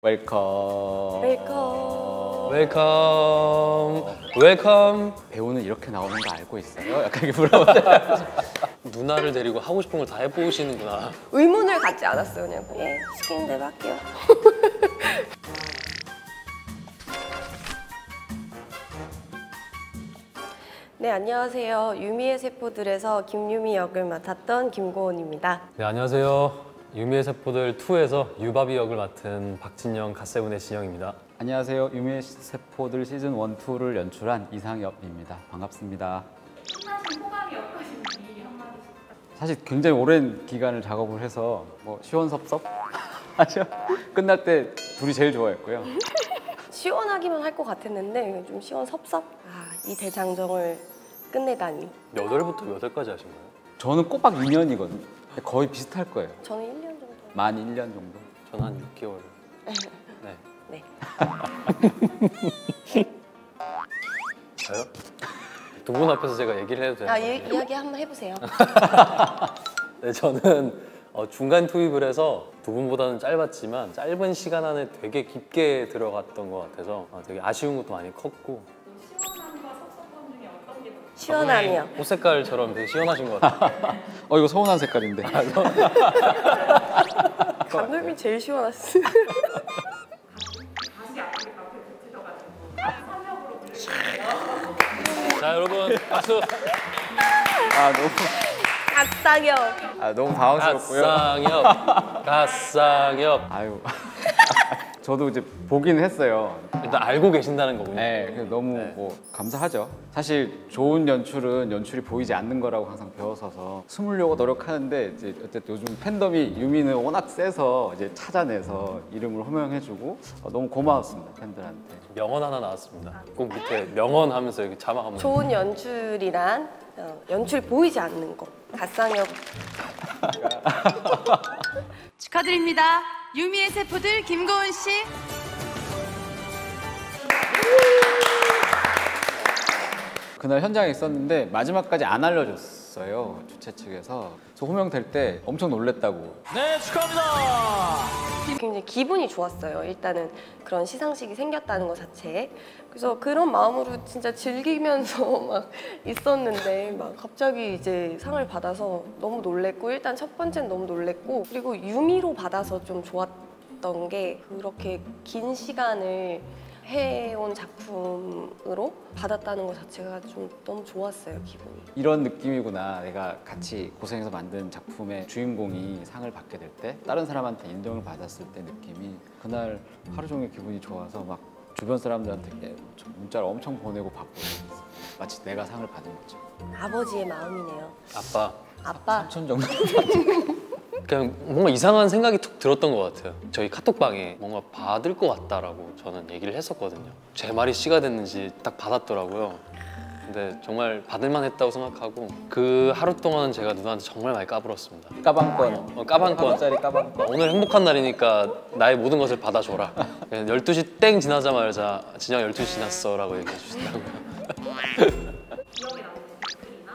웰컴. 웰컴. 웰컴. 웰컴. 배우는 이렇게 나오는 거 알고 있어요? 약간 이렇게 물어보잖아요. 누나를 데리고 하고 싶은 걸 다 해보시는구나. 의문을 갖지 않았어요. 그냥 예, 시키는 대로 할게요. 네, 안녕하세요. 유미의 세포들에서 김유미 역을 맡았던 김고은입니다. 네, 안녕하세요. 유미의 세포들 2에서 유바비 역을 맡은 박진영 갓세븐의 진영입니다. 안녕하세요. 유미의 세포들 시즌 1, 2를 연출한 이상엽입니다. 반갑습니다. 끝나신 소감이 어떠신지 한마디씩. 사실 굉장히 오랜 기간을 작업을 해서 뭐 시원섭섭 하죠. 끝날 때 둘이 제일 좋아했고요. 시원하기만 할 것 같았는데 좀 시원섭섭? 아, 이 대장정을 끝내다니. 몇 월부터 몇 월까지 하신 거예요? 저는 꼬박 2년이거든요. 거의 비슷할 거예요. 저는 1년 정도. 만 1년 정도. 저는 한 6개월. 네. 네. 저요? 두 분 앞에서 제가 얘기를 해도 되나요? 아, 이야기 한번 해보세요. 네, 저는 중간 투입을 해서 두 분보다는 짧았지만 짧은 시간 안에 되게 깊게 들어갔던 것 같아서 되게 아쉬운 것도 많이 컸고. 시원함과 섭섭함 중에 어떤 게 더? 시원함이요. 옷 색깔처럼 되게 시원하신 것 같아요. 이거 서운한 색깔인데. 감독이 제일 시원했어요. 다시 앞에 붙으셔가지고 삼역으로 불러주세요. 자, 여러분 박수. 너무 당황스럽고요. 갓상엽. 아유. 저도 이제 보긴 했어요. 일단 알고 계신다는 거군요. 네, 그래서 너무 네. 뭐 감사하죠. 사실 좋은 연출은 연출이 보이지 않는 거라고 항상 배웠어서 숨으려고 노력하는데 이제 어쨌든 요즘 팬덤이 유미는 워낙 세서 이제 찾아내서 이름을 호명해주고 너무 고마웠습니다, 팬들한테. 명언 하나 나왔습니다. 꼭 밑에 명언 하면서 이렇게 자막 한번. 좋은 연출이란 연출 보이지 않는 거. 갓상엽. 축하드립니다. 유미의 세포들 김고은 씨. 그날 현장에 있었는데 마지막까지 안 알려줬어요, 주최 측에서. 그래서 호명될 때 엄청 놀랬다고. 네, 축하합니다. 굉장히 기분이 좋았어요. 일단은 그런 시상식이 생겼다는 것 자체에. 그래서 그런 마음으로 진짜 즐기면서 막 있었는데 막 갑자기 이제 상을 받아서 너무 놀랬고, 일단 첫 번째는 너무 놀랬고, 그리고 유미로 받아서 좀 좋았던 게 그렇게 긴 시간을 해온 작품으로 받았다는 것 자체가 좀 너무 좋았어요, 기분이. 이런 느낌이구나. 내가 같이 고생해서 만든 작품의 주인공이 상을 받게 될 때 다른 사람한테 인정을 받았을 때 느낌이 그날 하루 종일 기분이 좋아서 막 주변 사람들한테 문자를 엄청 보내고 받고 있었어요. 마치 내가 상을 받은 거죠. 아버지의 마음이네요. 아빠. 아빠. 3천 정도. 그냥 뭔가 이상한 생각이 툭 들었던 것 같아요. 저희 카톡방에 뭔가 받을 것 같다라고 저는 얘기를 했었거든요. 제 말이 씨가 됐는지 딱 받았더라고요. 근데 정말 받을만 했다고 생각하고 그 하루 동안은 제가 누나한테 정말 많이 까불었습니다. 까방권. 까방권. 짜리 까방권. 오늘 행복한 날이니까 나의 모든 것을 받아줘라. 12시 땡 지나자마자 진영 12시 지났어 라고 얘기해 주시더라고요. 기억에 남는 댓글이나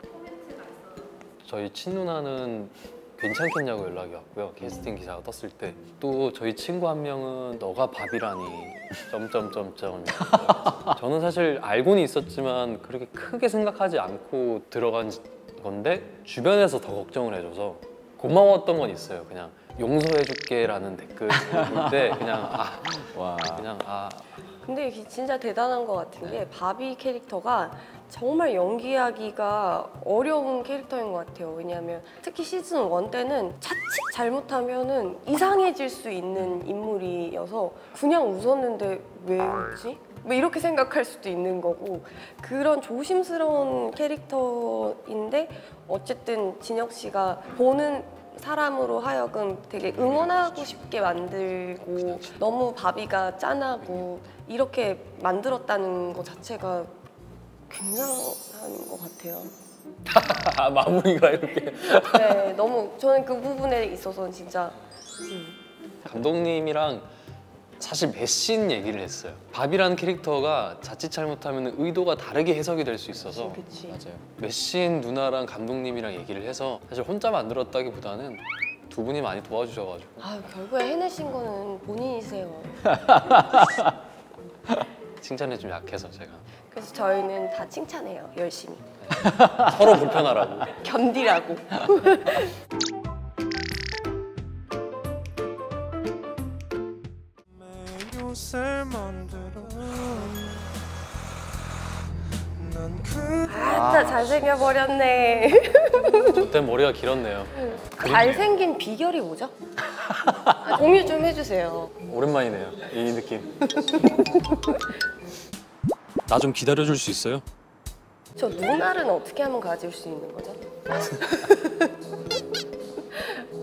뭐 코멘트가 있어요. 저희 친누나는 괜찮겠냐고 연락이 왔고요. 캐스팅 기사가 떴을 때. 또 저희 친구 한 명은 너가 밥이라니 점점점점. 저는 사실 알고는 있었지만 그렇게 크게 생각하지 않고 들어간 건데 주변에서 더 걱정을 해줘서 고마웠던 건 있어요. 그냥 용서해줄게라는 댓글 볼 때 그냥 와. 근데 이게 진짜 대단한 것 같은 게 바비 캐릭터가 정말 연기하기가 어려운 캐릭터인 것 같아요. 왜냐하면 특히 시즌 1 때는 자칫 잘못하면은 이상해질 수 있는 인물이어서 그냥 웃었는데 왜 웃지? 뭐 이렇게 생각할 수도 있는 거고, 그런 조심스러운 캐릭터인데 어쨌든 진혁 씨가 보는 사람으로 하여금 되게 응원하고 싶게 만들고 너무 바비가 짠하고 이렇게 만들었다는 것 자체가 굉장한 것 같아요. 마무리가 이렇게. 네, 너무 저는 그 부분에 있어서 진짜 감독님이랑 사실 몇 씬 얘기를 했어요. 밥이라는 캐릭터가 자칫 잘못하면 의도가 다르게 해석이 될 수 있어서 그치. 맞아요. 몇 씬 누나랑 감독님이랑 얘기를 해서 사실 혼자 만들었다기보다는 두 분이 많이 도와주셔가지고. 아, 결국에 해내신 거는 본인이세요. 칭찬에 좀 약해서 제가. 그래서 저희는 다 칭찬해요. 열심히. 서로 불편하라고. 견디라고. 아따 잘생겨 버렸네. 그때 머리가 길었네요. 잘생긴 비결이 뭐죠? 공유 좀 해주세요. 오랜만이네요. 이 느낌. 나 좀 기다려줄 수 있어요? 저 눈알은 어떻게 하면 가질 수 있는 거죠?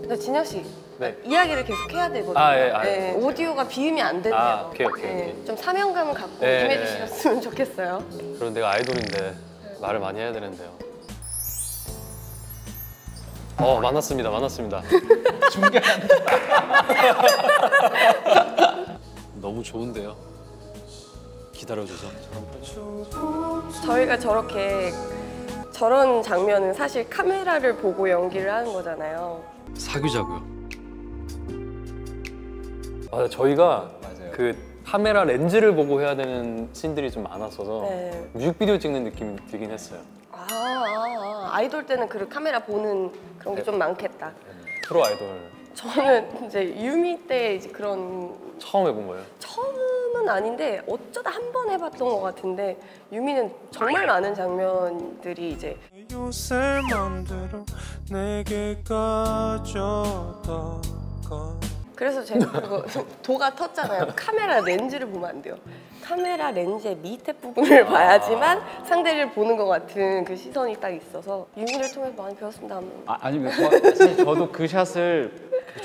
저 진혁 씨, 네. 이야기를 계속 해야 되거든요. 예. 오디오가 비음이 안 된대요. 아, 오케이. 좀 사명감을 갖고 네, 좀 네. 해주셨으면 좋겠어요. 그럼 내가 아이돌인데 말을 많이 해야 되는데요. 만났습니다. 너무 좋은데요. 기다려줘서. 저희가 저런 장면은 사실 카메라를 보고 연기를 하는 거잖아요. 사귀자고요. 맞아, 저희가 맞아요. 그 카메라 렌즈를 보고 해야 되는 씬들이 좀 많았어서 네. 뮤직비디오 찍는 느낌이 들긴 했어요. 아이돌 때는 그 카메라 보는 그런 게 좀 많겠다. 프로 아이돌 저는 이제 유미 때 이제 그런 처음 해본 거예요. 처음은 아닌데 어쩌다 한 번 해봤던 것 같은데 유미는 정말 많은 장면들이 이제 요새 맘대로 내게 가져다가 그래서 제가 그거 도가 텄잖아요. 카메라 렌즈를 보면 안 돼요. 카메라 렌즈의 밑에 부분을 봐야지만 상대를 보는 것 같은 그 시선이 딱 있어서 유미를 통해서 많이 배웠습니다. 아닙니다. 사실 저도 그 샷을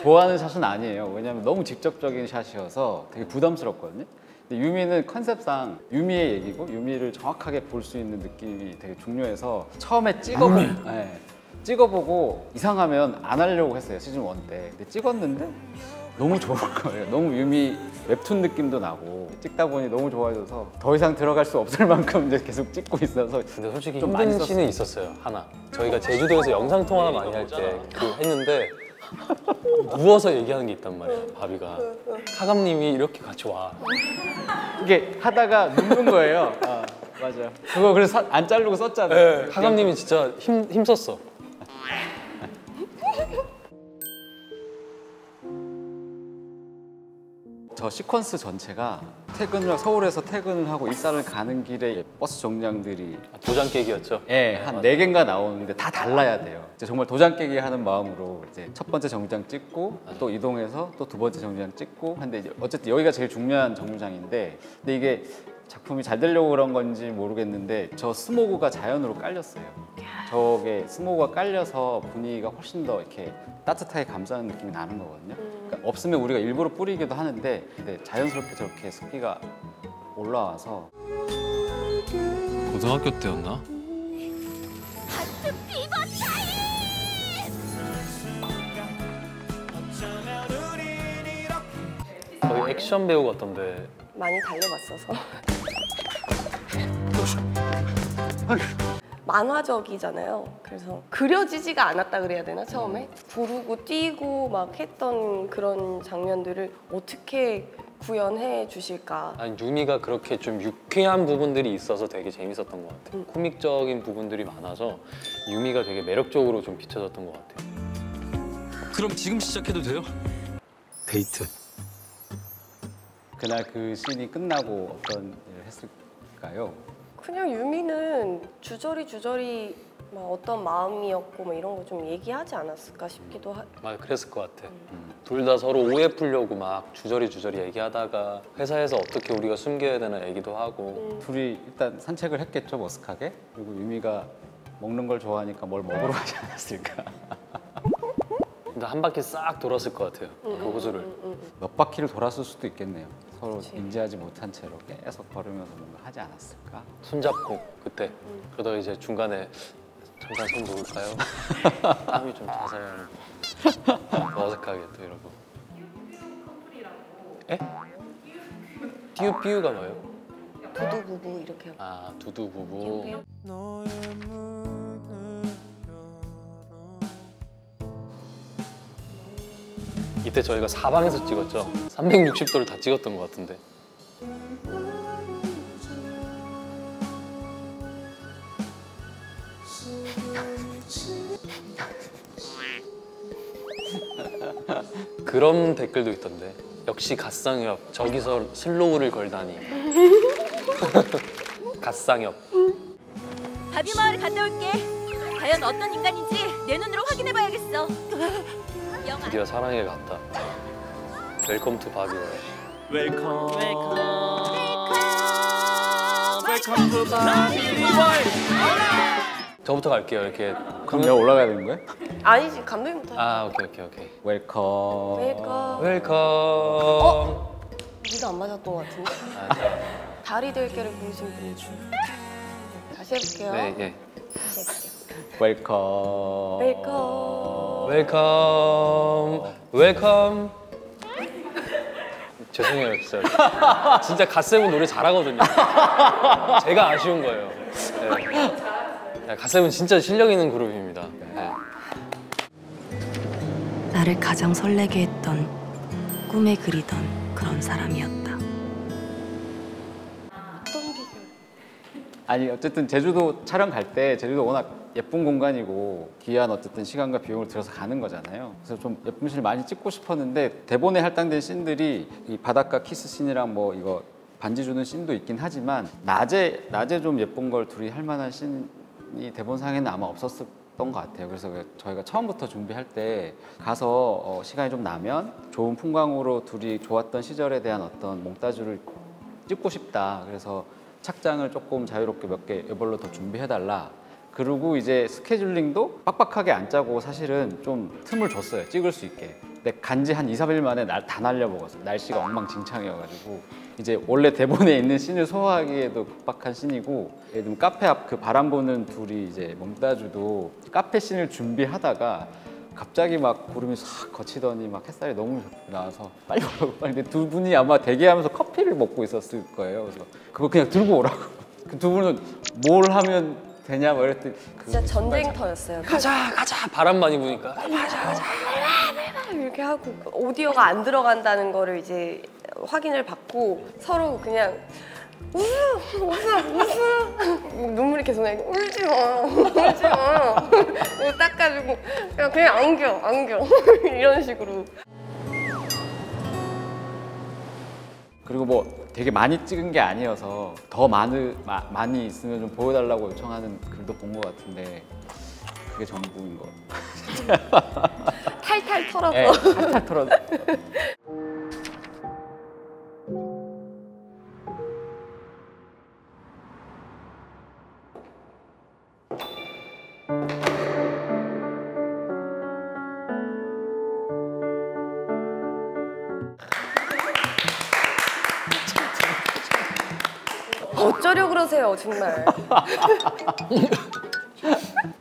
좋아하는 샷은 아니에요. 왜냐하면 너무 직접적인 샷이어서 되게 부담스럽거든요. 근데 유미는 컨셉상 유미의 얘기고 유미를 정확하게 볼 수 있는 느낌이 되게 중요해서 처음에 찍어보고 이상하면 안 하려고 했어요. 시즌 1 때. 근데 찍었는데 너무 좋은 거예요. 너무 유미 웹툰 느낌도 나고 찍다 보니 너무 좋아져서 더 이상 들어갈 수 없을 만큼 이제 계속 찍고 있어서 근데 솔직히 좀 많이 힘든 씬은 있었어요. 하나. 저희가 제주도에서 영상 통화 많이 할 때 했는데 누워서 얘기하는 게 있단 말이에요. 바비가 하감님이 이렇게 같이 와. 이게 하다가 눕는 거예요. 맞아요. 그거 그래서 안 자르고 썼잖아요. 하감님이 진짜 힘썼어. 저 시퀀스 전체가 서울에서 퇴근을 하고 일산을 가는 길에 버스 정류장들이 도장 깨기였죠. 한 4개인가 나오는데 다 달라야 돼요. 이제 정말 도장 깨기 하는 마음으로 이제 첫 번째 정류장 찍고 또 이동해서 또 두 번째 정류장 찍고 근데 이제 어쨌든 여기가 제일 중요한 정류장인데 근데 이게 작품이 잘 되려고 그런 건지 모르겠는데 저 스모그가 자연으로 깔렸어요. 저게 스모그가 깔려서 분위기가 훨씬 더 이렇게 따뜻하게 감싸는 느낌이 나는 거거든요. 그러니까 없으면 우리가 일부러 뿌리기도 하는데 근데 자연스럽게 저렇게 습기가 올라와서 고등학교 때였나? 거의 액션 배우 같던데. 많이 달려봤어서 만화적이잖아요. 그래서 그려지지가 않았다 그래야 되나 처음에? 부르고 뛰고 막 했던 그런 장면들을 어떻게 구현해 주실까? 아니 유미가 그렇게 좀 유쾌한 부분들이 있어서 되게 재밌었던 것 같아요. 코믹적인 부분들이 많아서 유미가 되게 매력적으로 좀 비춰졌던 것 같아요. 그럼 지금 시작해도 돼요? 데이트. 그날 그 씬이 끝나고 어떤 일을 했을까요? 그냥 유미는 주저리 막 어떤 마음이었고 뭐 이런 거 좀 얘기하지 않았을까 싶기도 맞아, 그랬을 것 같아. 둘 다 서로 오해 풀려고 막 주저리 얘기하다가 회사에서 어떻게 우리가 숨겨야 되나 얘기도 하고. 둘이 일단 산책을 했겠죠, 머쓱하게. 그리고 유미가 먹는 걸 좋아하니까 뭘 먹으러 가지 않았을까. 근데 한 바퀴 싹 돌았을 것 같아요. 그 호수를. 몇 바퀴를 돌았을 수도 있겠네요. 서로 인지하지 못한 채로 계속 걸으면서 뭔가 하지 않았을까? 손잡고 그때. 그러다가 이제 중간에 잠깐 손 놓을까요? 땀이 좀 차서요. 어색하게 또 이러고. 에? 삐우삐우가 뭐예요? 두두 부부 이렇게 하고. 아 두두 부부. 너의 문을 열어 이때 저희가 사방에서 찍었죠. 360도를 다 찍었던 것 같은데. 그런 댓글도 있던데. 역시 갓상엽, 저기서 슬로우를 걸다니. 갓상엽. 바비마을 갔다 올게. 과연 어떤 인간인지 내 눈으로 확인해봐야겠어. 드디어 사랑에 갔다. 웰컴 투 바비월. 웰컴 투 바비월. 저부터 갈게요. 이렇게. 그럼 내가 올라가야 되는 거야? 아니지, 감독님부터. 아, 오케이. 웰컴. 웰컴. 웰컴. 네가 안 맞았던 것 같은데? 아, 네. 달이 될 게를 부르신 분이 다시 해볼게요. 네, 예. 다시 해볼게요. 웰컴. 웰컴. 웰컴. 죄송해요, 진짜. 진짜 갓세븐 노래 잘하거든요. 제가 아쉬운 거예요. 네. 갓세븐 진짜 실력 있는 그룹입니다. 네. 나를 가장 설레게 했던 꿈에 그리던 그런 사람이었다. 어떤 비결? 아니 어쨌든 제주도 촬영 갈 때 제주도 워낙 예쁜 공간이고 귀한 어쨌든 시간과 비용을 들여서 가는 거잖아요. 그래서 좀 예쁜 씬을 많이 찍고 싶었는데 대본에 할당된 씬들이 이 바닷가 키스 씬이랑 뭐 이거 반지 주는 씬도 있긴 하지만 낮에 좀 예쁜 걸 둘이 할 만한 씬이 대본상에는 아마 없었던 것 같아요. 그래서 저희가 처음부터 준비할 때 가서 시간이 좀 나면 좋은 풍광으로 둘이 좋았던 시절에 대한 어떤 몽타주를 찍고 싶다. 그래서 착장을 조금 자유롭게 몇 개 이걸로 더 준비해달라. 그리고 이제 스케줄링도 빡빡하게 안 짜고 사실은 좀 틈을 줬어요. 찍을 수 있게. 근데 간지 한 2, 3일 만에 다 날려먹었어요. 날씨가 엉망진창이어가지고 이제 원래 대본에 있는 씬을 소화하기에도 급박한 씬이고 예를 들면 카페 앞 그 바람 보는 둘이 이제 몽따주도 카페 씬을 준비하다가 갑자기 막 구름이 싹 거치더니 막 햇살이 너무 나와서 빨리 오라고. 근데 두 분이 아마 대기하면서 커피를 먹고 있었을 거예요. 그래서 그거 그냥 들고 오라고. 그 두 분은 뭘 하면 되냐 뭐 이랬더니 진짜 전쟁터였어요. 가자 바람 많이 부니까 가자 이렇게 하고 오디오가 안 들어간다는 거를 이제 확인을 받고 서로 그냥 웃어 눈물이 계속 나니까 울지 마 닦아주고 그냥 안겨 이런 식으로. 그리고 뭐 되게 많이 찍은 게 아니어서 더 많이 있으면 좀 보여달라고 요청하는 글도 본 것 같은데 그게 전부인 것 같아요. 탈탈 털어서. 네, 탈탈 털어서. 어쩌려 그러세요 정말.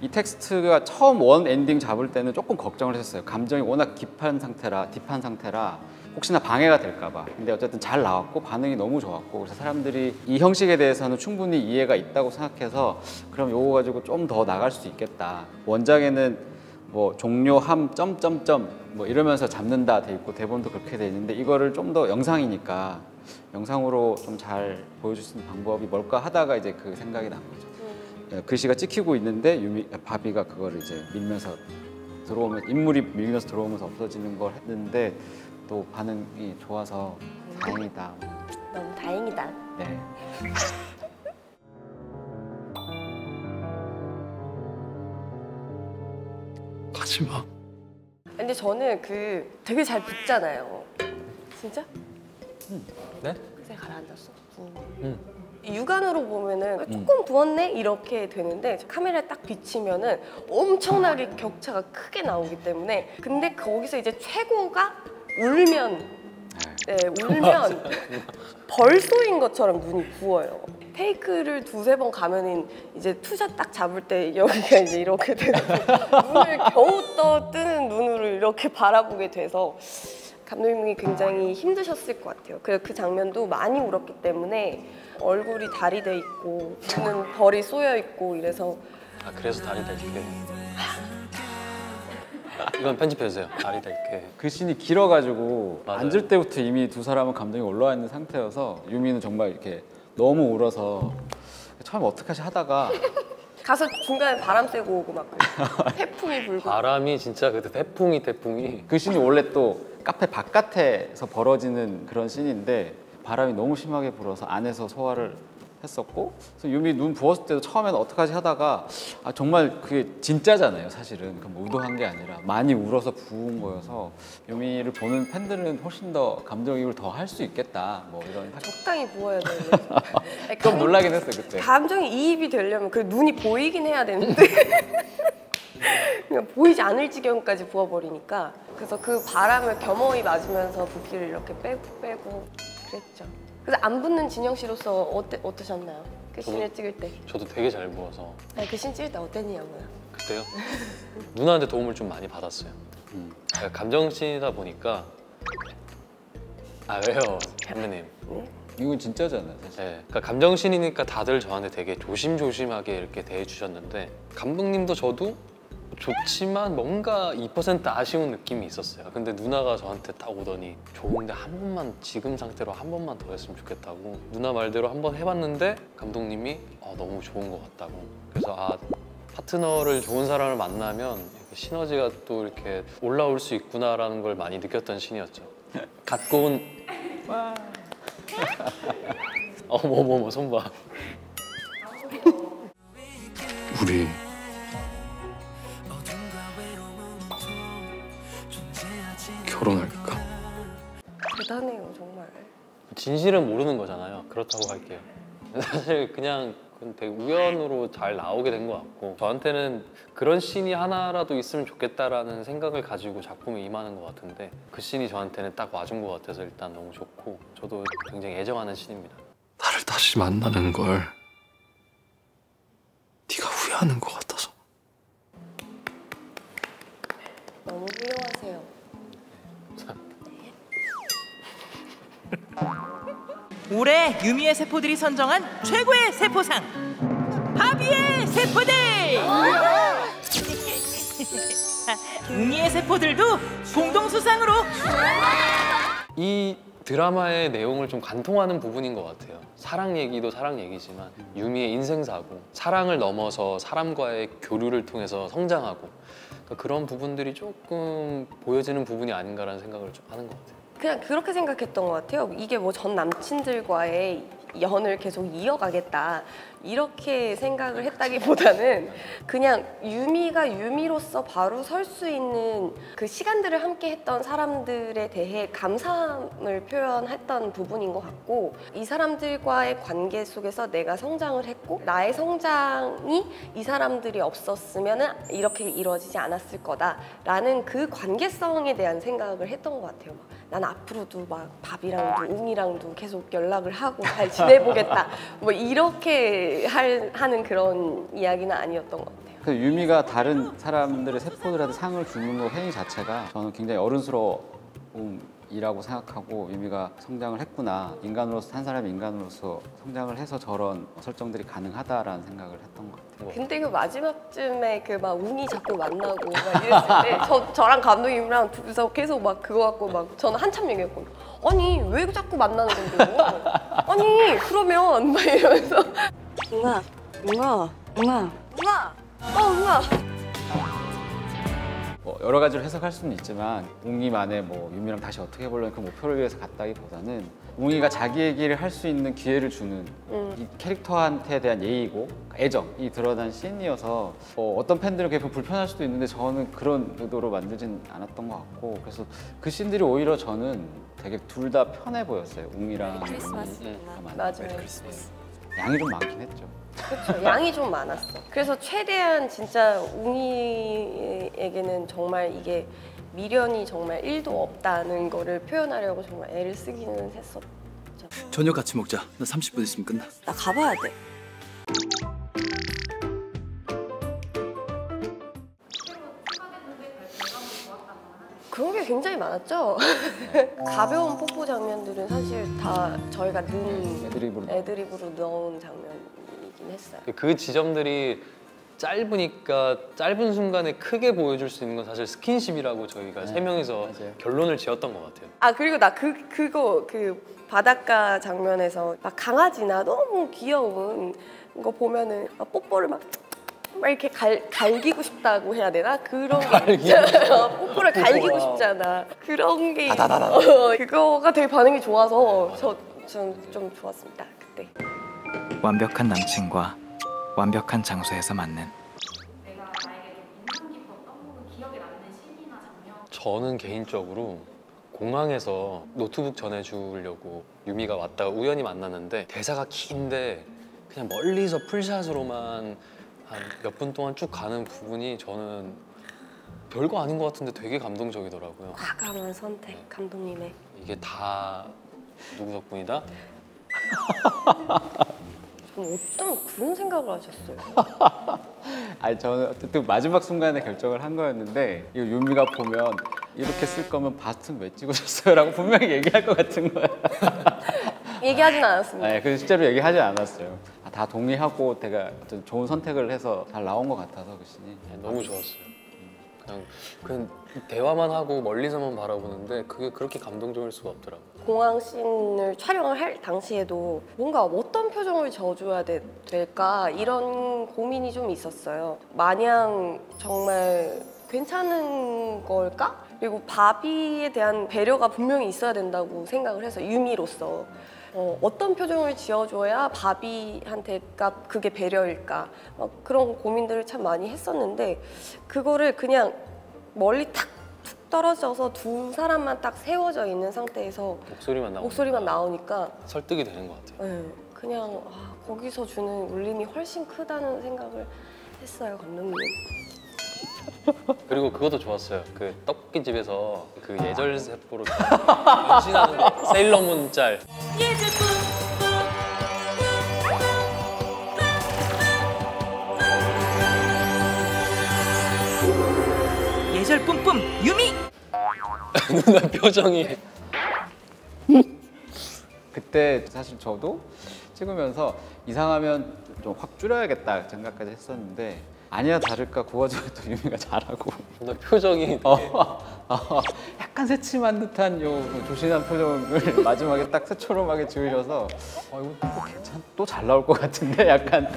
이 텍스트가 처음 원 엔딩 잡을 때는 조금 걱정을 했었어요. 감정이 워낙 딥한 상태라 혹시나 방해가 될까 봐. 근데 어쨌든 잘 나왔고 반응이 너무 좋았고 그래서 사람들이 이 형식에 대해서는 충분히 이해가 있다고 생각해서 그럼 요거 가지고 좀 더 나갈 수 있겠다. 원작에는 뭐 종료함 점점점 뭐 이러면서 잡는다 돼 있고 대본도 그렇게 돼 있는데 이거를 좀 더 영상이니까 영상으로 좀 잘 보여줄 수 있는 방법이 뭘까 하다가 이제 그 생각이 난 거죠. 글씨가 찍히고 있는데 바비가 그거를 이제 밀면서 들어오면 인물이 밀면서 들어오면서 없어지는 걸 했는데 또 반응이 좋아서 다행이다. 너무 다행이다. 네. 가지 마. 근데 저는 되게 잘 붙잖아요. 진짜? 네? 그새 가라앉았어. 응. 육안으로 보면은 조금 부었네 이렇게 되는데 카메라에 딱 비치면은 엄청나게 격차가 크게 나오기 때문에 근데 거기서 이제 최고가 울면 울면 벌쏘인 것처럼 눈이 부어요. 테이크를 두세 번 가면은 이제 투샷 딱 잡을 때 여기가 이제 이렇게 돼서 눈을 겨우 뜨는 눈으로 이렇게 바라보게 돼서 감독님이 굉장히 힘드셨을 것 같아요. 그 장면도 많이 울었기 때문에 얼굴이 달이 돼 있고 눈은 벌이 쏘여 있고 이래서 아 그래서 달이 될 때. 이건 편집해주세요. 다리를 이렇게. 그 씬이 길어가지고 맞아요. 앉을 때부터 이미 두 사람은 감정이 올라와 있는 상태여서 유미는 정말 이렇게 너무 울어서 처음에 어떡하지 하다가 가서 중간에 바람 쐬고 오고 막 그래요. 태풍이 불고. 바람이 진짜 그때 태풍이. 그 씬이 원래 또 카페 바깥에서 벌어지는 그런 씬인데 바람이 너무 심하게 불어서 안에서 소화를 했었고, 그래서 유미 눈 부었을 때도 처음에는 어떡하지 하다가 정말 그게 진짜잖아요 사실은. 뭐 의도한 게 아니라 많이 울어서 부은 거여서 유미를 보는 팬들은 훨씬 더 감정이입을 더 할 수 있겠다 뭐 이런 적당히 부어야 돼요. 좀 놀라긴 했어요 그때. 감정이 이입이 되려면 그 눈이 보이긴 해야 되는데 그냥 보이지 않을 지경까지 부어버리니까. 그래서 그 바람을 겸허히 맞으면서 붓기를 이렇게 빼고 그랬죠. 그래서 안 붙는 진영 씨로서 어떠셨나요? 그 씬을 찍을 때. 저도 되게 잘 부어서. 그 씬 찍을 때 어땠냐고요? 그때요? 누나한테 도움을 좀 많이 받았어요. 제가 감정씬이다 보니까. 왜요, 선배님? 이건 진짜잖아요 사실. 네, 그러니까 감정씬이니까 다들 저한테 되게 조심조심하게 이렇게 대해주셨는데 감독님도 저도 좋지만 뭔가 2% 아쉬운 느낌이 있었어요. 근데 누나가 저한테 딱 오더니 좋은데 한 번만 지금 상태로 한 번만 더 했으면 좋겠다고. 누나 말대로 한 번 해봤는데 감독님이 너무 좋은 것 같다고. 그래서 파트너를 좋은 사람을 만나면 시너지가 또 이렇게 올라올 수 있구나라는 걸 많이 느꼈던 신이었죠. 갖고 온 어머머머 손봐. 우리 결혼할까? 대단해요 정말. 진실은 모르는 거잖아요. 그렇다고 할게요. 사실 그냥 그건 되게 우연으로 잘 나오게 된 것 같고 저한테는 그런 씬이 하나라도 있으면 좋겠다라는 생각을 가지고 작품에 임하는 것 같은데 그 씬이 저한테는 딱 와준 것 같아서 일단 너무 좋고 저도 굉장히 애정하는 씬입니다. 나를 다시 만나는 걸 네가 후회하는 것 같아서. 너무 훌륭하세요. 올해 유미의 세포들이 선정한 최고의 세포상 바비의 세포들! 웅이의 세포들도 공동 수상으로 이 드라마의 내용을 좀 관통하는 부분인 것 같아요. 사랑 얘기도 사랑 얘기지만 유미의 인생사고 사랑을 넘어서 사람과의 교류를 통해서 성장하고 그러니까 그런 부분들이 조금 보여지는 부분이 아닌가라는 생각을 좀 하는 것 같아요. 그냥 그렇게 생각했던 것 같아요. 이게 뭐 전 남친들과의 연을 계속 이어가겠다 이렇게 생각을 했다기보다는 그냥 유미가 유미로서 바로 설 수 있는 그 시간들을 함께 했던 사람들에 대해 감사함을 표현했던 부분인 것 같고 이 사람들과의 관계 속에서 내가 성장을 했고 나의 성장이 이 사람들이 없었으면 이렇게 이루어지지 않았을 거다라는 그 관계성에 대한 생각을 했던 것 같아요. 난 앞으로도 막 밥이랑도 웅이랑도 계속 연락을 하고 잘 지내보겠다 뭐 이렇게 하는 그런 이야기는 아니었던 것 같아요. 그 유미가 다른 사람들의 세포들한테 상을 주는 거 행위 자체가 저는 굉장히 어른스러움이라고 생각하고 유미가 성장을 했구나. 인간으로서 한 사람이 인간으로서 성장을 해서 저런 설정들이 가능하다라는 생각을 했던 것 같아요. 근데 그 마지막쯤에 그 막 웅이 자꾸 만나고 막 이랬을 때 저랑 감독님이랑 둘이서 계속 막 그거 갖고 막 저는 한참 얘기했거든요. 아니 왜 자꾸 만나는 건데요? 아니 그러면 막 이러면서 웅아 뭐 여러 가지로 해석할 수는 있지만 웅이만의 뭐 유미랑 다시 어떻게 해보려는 그 목표를 위해서 갔다기보다는 웅이가 자기 얘기를 할 수 있는 기회를 주는 이 캐릭터한테 대한 예의고 애정이 드러난 씬이어서 어떤 팬들은 그게 불편할 수도 있는데 저는 그런 의도로 만들진 않았던 것 같고 그래서 그 씬들이 오히려 저는 되게 둘 다 편해 보였어요. 웅이랑 유미가 맞아요. 양이 좀 많긴 했죠. 그렇죠. 양이 좀 많았어. 그래서 최대한 진짜 웅이에게는 정말 이게 미련이 정말 1도 없다는 거를 표현하려고 정말 애를 쓰기는 했었죠. 저녁 같이 먹자. 나 30분 있으면 끝나. 나 가봐야 돼. 그런 게 굉장히 많았죠. 가벼운 뽀뽀 장면들은 사실 다 저희가 넣은 애드립으로 넣은 장면이긴 했어요. 그 지점들이 짧으니까 짧은 순간에 크게 보여줄 수 있는 건 사실 스킨십이라고 저희가 세 명이서 맞아요. 결론을 지었던 것 같아요. 아 그리고 나 그거 바닷가 장면에서 막 강아지나 너무 귀여운 거 보면은 막 뽀뽀를 막 이렇게 갈기고 싶다고 해야 되나? 그런 게 있잖아요. 뽀뽀를 갈기고 싶잖아. 그런 게 그거가 되게 반응이 좋아서 저는 좀 좋았습니다 그때. 완벽한 남친과 완벽한 장소에서 맞는. 내가 나에게 좀 인상 깊었던 혹은 기억에 남는 씬이나 장면. 저는 개인적으로 공항에서 노트북 전해주려고 유미가 왔다가 우연히 만났는데 대사가 긴데 그냥 멀리서 풀샷으로만 한 몇 분 동안 쭉 가는 부분이 저는 별거 아닌 것 같은데 되게 감동적이더라고요. 과감한 선택 감독님의. 이게 다 누구 덕분이다? 어떤 그런 생각을 하셨어요? 아니 저는 어쨌든 마지막 순간에 결정을 한 거였는데 이 유미가 보면 이렇게 쓸 거면 바스튼 왜 찍으셨어요? 라고 분명히 얘기할 것 같은 거야. 얘기하진 않았습니다. 네, 그래서 실제로 얘기하지 않았어요. 다 동의하고 제가 어떤 좋은 선택을 해서 잘 나온 것 같아서 그 씬이. 네, 너무 좋았어요. 그냥 대화만 하고 멀리서만 바라보는데 그게 그렇게 감동적일 수가 없더라고요. 공항 씬을 촬영을 할 당시에도 뭔가 어떤 표정을 지어줘야 될까 이런 고민이 좀 있었어요. 마냥 정말 괜찮은 걸까? 그리고 바비에 대한 배려가 분명히 있어야 된다고 생각을 해서 유미로서 어떤 표정을 지어줘야 바비한테가 그게 배려일까 그런 고민들을 참 많이 했었는데 그거를 그냥 멀리 탁 툭 떨어져서 두 사람만 딱 세워져 있는 상태에서 목소리만 나오니까 설득이 되는 것 같아요. 네, 그냥 거기서 주는 울림이 훨씬 크다는 생각을 했어요 감독님. 그리고 그것도 좋았어요. 그 떡볶이 집에서 그 예절 세포로 변신하는 거, 세일러문 짤. 예절 뿜뿜 유미. 누나 표정이. 그때 사실 저도 찍으면서 이상하면 좀 확 줄여야겠다 생각까지 했었는데 아니야 다를까 그 와중에 또 유미가 잘하고 누나 표정이 약간 새침한 듯한 요 조신한 표정을 마지막에 딱 새초롬하게 지으셔서 이거 또 잘 나올 것 같은데 약간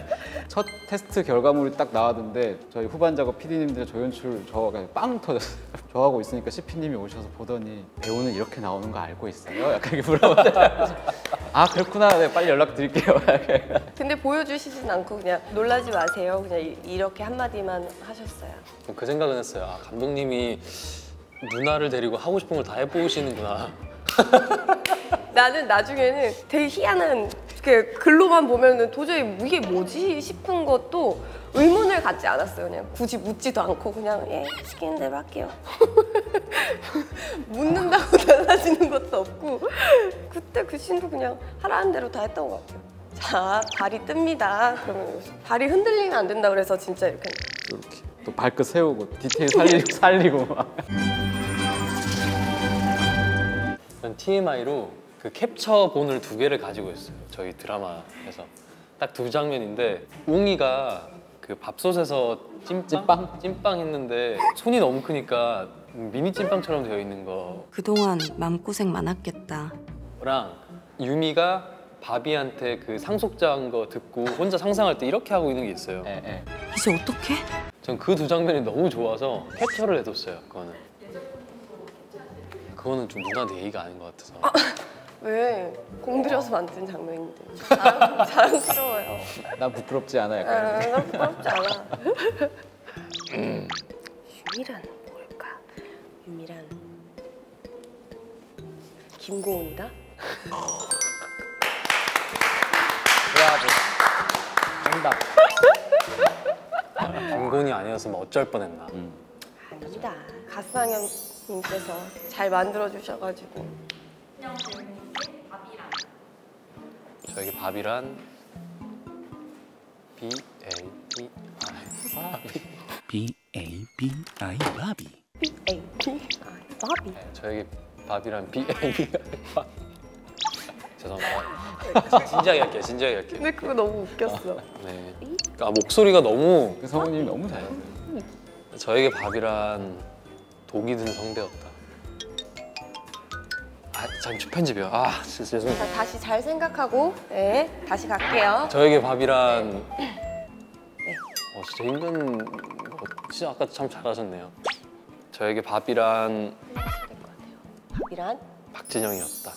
첫 테스트 결과물이 딱 나왔는데 저희 후반 작업 PD님들 조연출 저가 빵 터졌어요. 저하고 있으니까 CP님이 오셔서 보더니 배우는 이렇게 나오는 거 알고 있어요? 약간 이렇게 물어보더라고요. 아 그렇구나. 네, 빨리 연락드릴게요. 근데 보여주시진 않고 그냥 놀라지 마세요. 그냥 이렇게 한마디만 하셨어요. 그 생각은 했어요. 아, 감독님이 누나를 데리고 하고 싶은 걸 다 해보시는구나. 나는 나중에는 되게 희한한 그 글로만 보면은 도저히 이게 뭐지 싶은 것도 의문을 갖지 않았어요. 그냥 굳이 묻지도 않고 그냥 시키는 대로 할게요. 묻는다고 달라지는 것도 없고 그때 그 씬도 그냥 하라는 대로 다 했던 것 같아요. 자, 발이 뜹니다. 그러면 발이 흔들리면 안 된다 그래서 진짜 이렇게 또 발끝 세우고 디테일 살리고 막. 전 TMI로 그 캡처본을 2개를 가지고 있어요. 저희 드라마에서 딱 2장면인데 웅이가 그 밥솥에서 찐빵 했는데 손이 너무 크니까 미니 찐빵처럼 되어 있는 거. 그동안 마음고생 많았겠다. 랑 유미가 바비한테 그 상속자한 거 듣고 혼자 상상할 때 이렇게 하고 있는 게 있어요. 이제 어떡해? 전 그 2장면이 너무 좋아서 캡처를 해뒀어요. 그거는 좀 누나한테 예의가 아닌 것 같아서. 왜? 공들여서 만든 장면인데 자랑스러워요. 난 부끄럽지 않아 약간. 난 부끄럽지 않아. 유미란 뭘까? 유미란 김고은이다? 정답. 김곤이 아니었으면 어쩔 뻔했나. 아니다. 갓상현님께서 잘 만들어주셔가지고. 저에게 밥이란 B-A-B-I B-A-B-I 바비. B-A-B-I 바비. 저에게 밥이란 B-A-B-I 바비. 죄송합니다. 진지하게 할게요. 근데 그거 너무 웃겼어. 네. B 아, 목소리가 너무 그 성우님이 너무 잘해요. 저에게 밥이란 독이 든 성대였다. 아, 잠시 편집이요. 아, 진짜 죄송해요. 자, 다시 잘 생각하고 네, 다시 갈게요. 저에게 밥이란 진짜 힘든 거 진짜 아까 참 잘하셨네요. 저에게 밥이란 밥이란 박진영이었다.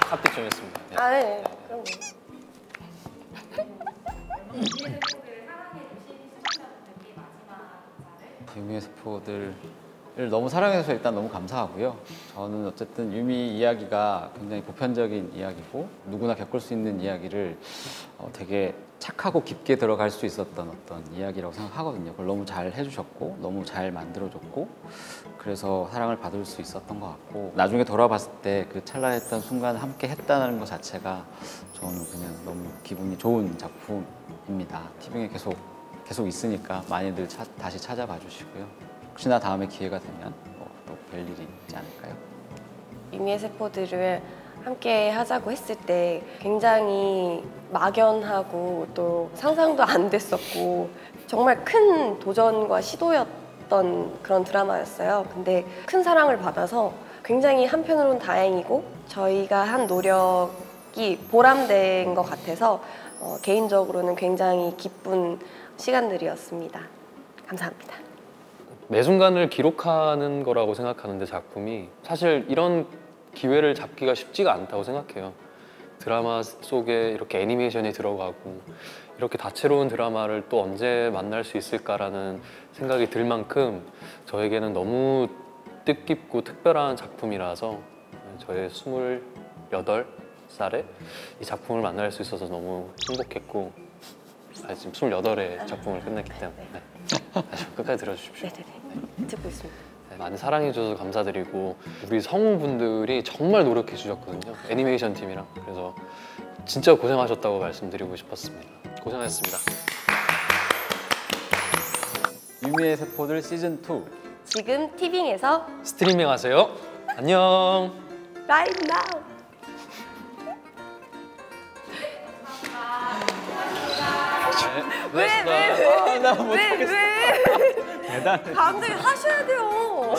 합격 좀 했습니다. 네. 아, 네. 그럼 유미의 세포들을 너무 사랑해서 일단 너무 감사하고요. 저는 어쨌든 유미 이야기가 굉장히 보편적인 이야기고 누구나 겪을 수 있는 이야기를 되게 착하고 깊게 들어갈 수 있었던 어떤 이야기라고 생각하거든요. 그걸 너무 잘 해주셨고 너무 잘 만들어줬고 그래서 사랑을 받을 수 있었던 것 같고 나중에 돌아봤을 때 그 찰나했던 순간 함께 했다는 것 자체가 저는 그냥 너무 기분이 좋은 작품입니다. 티빙에 계속 있으니까 많이들 다시 찾아봐 주시고요. 혹시나 다음에 기회가 되면 또 뵐 일이 있지 않을까요? 유미의 세포들을 함께 하자고 했을 때 굉장히 막연하고 또 상상도 안 됐었고 정말 큰 도전과 시도였던 그런 드라마였어요. 근데 큰 사랑을 받아서 굉장히 한편으로는 다행이고 저희가 한 노력이 보람된 것 같아서 개인적으로는 굉장히 기쁜 시간들이었습니다. 감사합니다. 매 순간을 기록하는 거라고 생각하는데 작품이 사실 이런 기회를 잡기가 쉽지가 않다고 생각해요. 드라마 속에 이렇게 애니메이션이 들어가고 이렇게 다채로운 드라마를 또 언제 만날 수 있을까라는 생각이 들 만큼 저에게는 너무 뜻깊고 특별한 작품이라서 저의 28살에 이 작품을 만날 수 있어서 너무 행복했고 지금 28의 작품을 끝냈기 때문에 다시 끝까지 들어주십시오. 네네네. 듣고 있습니다. 많이 사랑해주셔서 감사드리고 우리 성우분들이 정말 노력해 주셨거든요. 애니메이션 팀이랑. 그래서 진짜 고생하셨다고 말씀드리고 싶었습니다. 고생하셨습니다. 유미의 세포들 시즌2 지금 티빙에서 스트리밍 하세요. 안녕. right now. 왜? 나 못하겠어. 대단해. 감독님 하셔야 돼요.